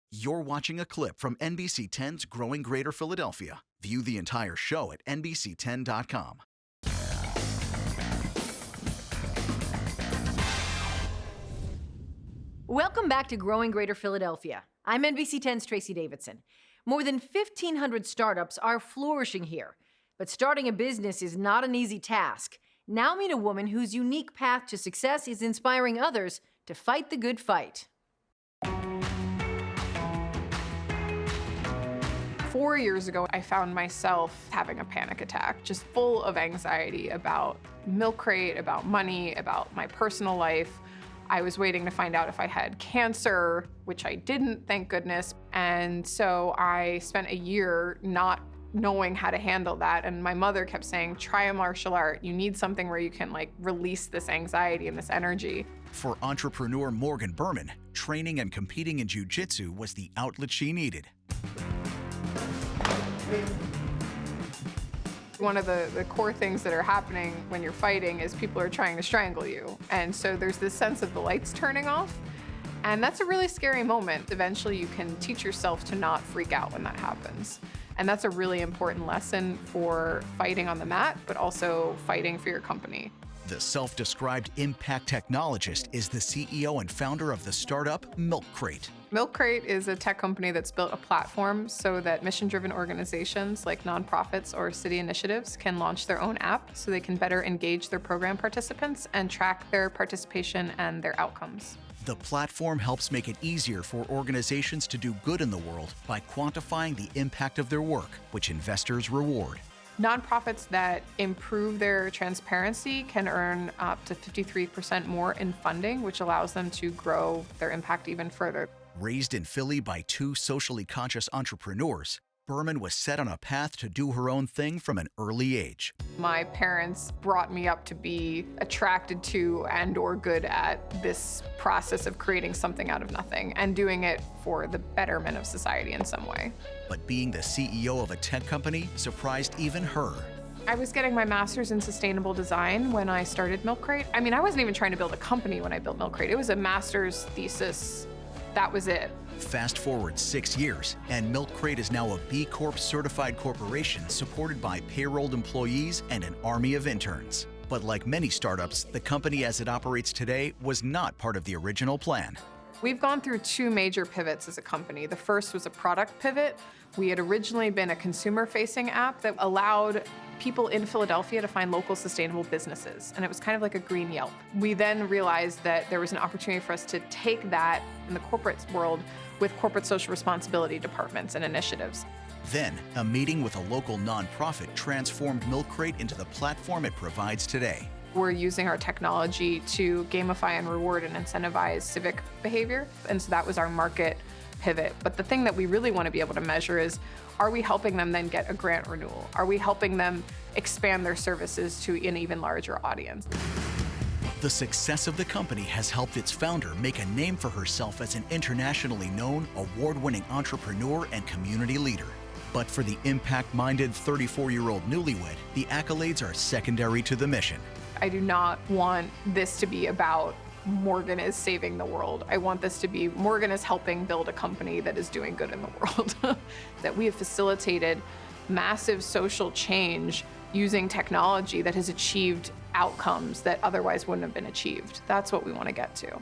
You're watching a clip from NBC 10's Growing Greater Philadelphia. View the entire show at NBC10.com. Welcome back to Growing Greater Philadelphia. I'm NBC 10's Tracy Davidson. More than 1,500 startups are flourishing here. But starting a business is not an easy task. Now meet a woman whose unique path to success is inspiring others to fight the good fight. 4 years ago, I found myself having a panic attack, just full of anxiety about Milk Crate, about money, about my personal life. I was waiting to find out if I had cancer, which I didn't, thank goodness. And so I spent a year not knowing how to handle that. And my mother kept saying, try a martial art. You need something where you can release this anxiety and this energy. For entrepreneur Morgan Berman, training and competing in jiu-jitsu was the outlet she needed. One of the core things that are happening when you're fighting is people are trying to strangle you. And so there's this sense of the lights turning off. And that's a really scary moment. Eventually you can teach yourself to not freak out when that happens. And that's a really important lesson for fighting on the mat, but also fighting for your company. The self-described impact technologist is the CEO and founder of the startup Milk Crate. Milk Crate is a tech company that's built a platform so that mission-driven organizations like nonprofits or city initiatives can launch their own app so they can better engage their program participants and track their participation and their outcomes. The platform helps make it easier for organizations to do good in the world by quantifying the impact of their work, which investors reward. Nonprofits that improve their transparency can earn up to 53% more in funding, which allows them to grow their impact even further. Raised in Philly by two socially conscious entrepreneurs, Berman was set on a path to do her own thing from an early age. My parents brought me up to be attracted to and/or good at this process of creating something out of nothing and doing it for the betterment of society in some way. But being the CEO of a tech company surprised even her. I was getting my master's in sustainable design when I started Milk Crate. I wasn't even trying to build a company when I built Milk Crate. It was a master's thesis. That was it. Fast forward 6 years, and Milk Crate is now a B Corp certified corporation supported by payrolled employees and an army of interns. But like many startups, the company as it operates today was not part of the original plan. We've gone through two major pivots as a company. The first was a product pivot. We had originally been a consumer-facing app that allowed people in Philadelphia to find local sustainable businesses, and it was kind of like a green Yelp. We then realized that there was an opportunity for us to take that in the corporate world with corporate social responsibility departments and initiatives. Then, a meeting with a local nonprofit transformed Milk Crate into the platform it provides today. We're using our technology to gamify and reward and incentivize civic behavior, and so that was our market pivot. But the thing that we really want to be able to measure is, are we helping them then get a grant renewal? Are we helping them expand their services to an even larger audience? The success of the company has helped its founder make a name for herself as an internationally known, award-winning entrepreneur and community leader. But for the impact-minded 34-year-old newlywed, the accolades are secondary to the mission. I do not want this to be about Morgan is saving the world. I want this to be Morgan is helping build a company that is doing good in the world. That we have facilitated massive social change using technology that has achieved outcomes that otherwise wouldn't have been achieved. That's what we want to get to.